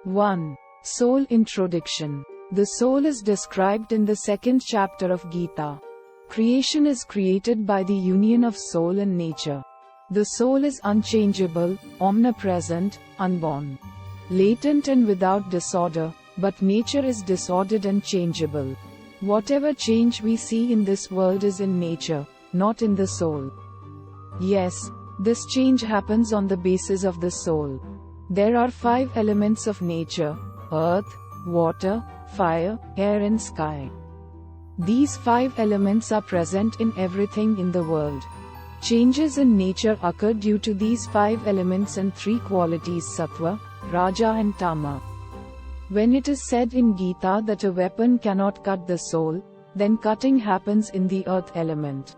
1. Soul Introduction. The soul is described in the second chapter of Gita. Creation is created by the union of soul and nature. The soul is unchangeable, omnipresent, unborn, latent and without disorder, but nature is disordered and changeable. Whatever change we see in this world is in nature, not in the soul. Yes, this change happens on the basis of the soul. There are 5 elements of nature: earth, water, fire, air and sky. These 5 elements are present in everything in the world. Changes in nature occur due to these 5 elements and 3 qualities: sattva, raja and tama. When it is said in Gita that a weapon cannot cut the soul, then cutting happens in the earth element.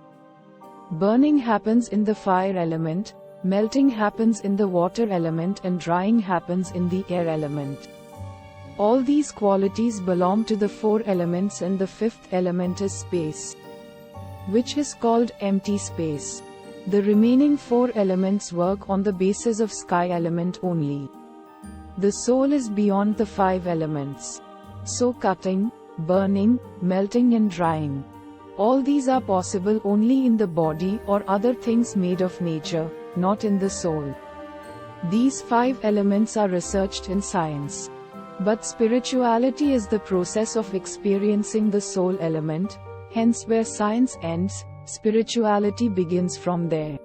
Burning happens in the fire element, melting happens in the water element and drying happens in the air element. All these qualities belong to the 4 elements and the 5th element is space, which is called empty space. The remaining 4 elements work on the basis of sky element only. The soul is beyond the 5 elements. So cutting, burning, melting and drying, all these are possible only in the body or other things made of nature, not in the soul. These 5 elements are researched in science. But spirituality is the process of experiencing the soul element, hence where science ends, spirituality begins from there.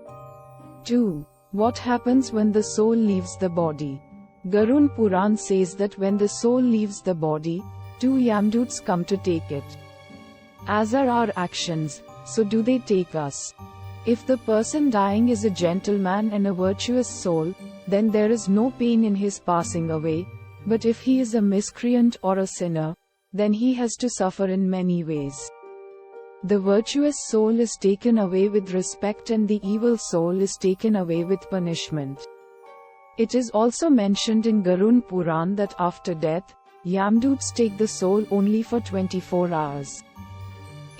2. What happens when the soul leaves the body? Garun Puran says that when the soul leaves the body, 2 Yamdoots come to take it. As are our actions, so do they take us. If the person dying is a gentleman and a virtuous soul, then there is no pain in his passing away, but if he is a miscreant or a sinner, then he has to suffer in many ways. The virtuous soul is taken away with respect and the evil soul is taken away with punishment. It is also mentioned in Garun Puran that after death, Yamdoots take the soul only for 24 hours.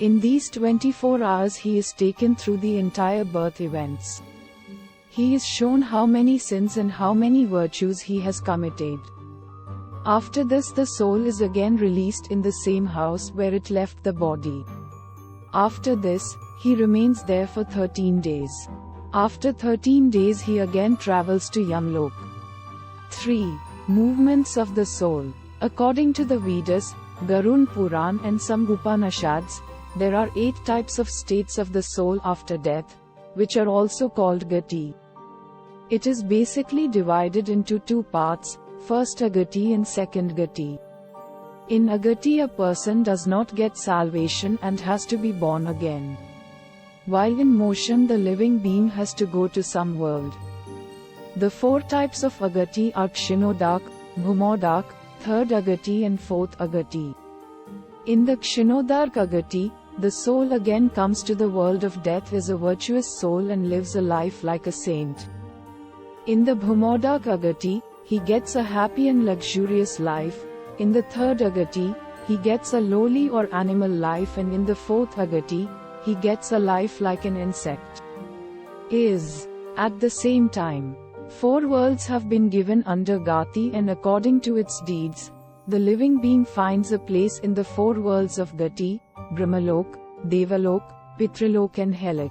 In these 24 hours he is taken through the entire birth events. He is shown how many sins and how many virtues he has committed. After this the soul is again released in the same house where it left the body. After this, he remains there for 13 days. After 13 days he again travels to Yamlok. 3. Movements of the soul. According to the Vedas, Garun Puran and some Upanishads, there are 8 types of states of the soul after death, which are also called gati. It is basically divided into 2 parts, first agati and second gati. In agati a person does not get salvation and has to be born again. While in motion the living being has to go to some world. The 4 types of agati are Kshinodak, Bhumodak, third agati and fourth agati. In the Kshinodak agati, the soul again comes to the world of death as a virtuous soul and lives a life like a saint. In the Bhumodak agati, he gets a happy and luxurious life. In the third agati, he gets a lowly or animal life, and in the fourth agati, he gets a life like an insect. At the same time, 4 worlds have been given under Gati, and according to its deeds, the living being finds a place in the 4 worlds of Gati, Brahmalok, Devalok, Pitrilok and Helok.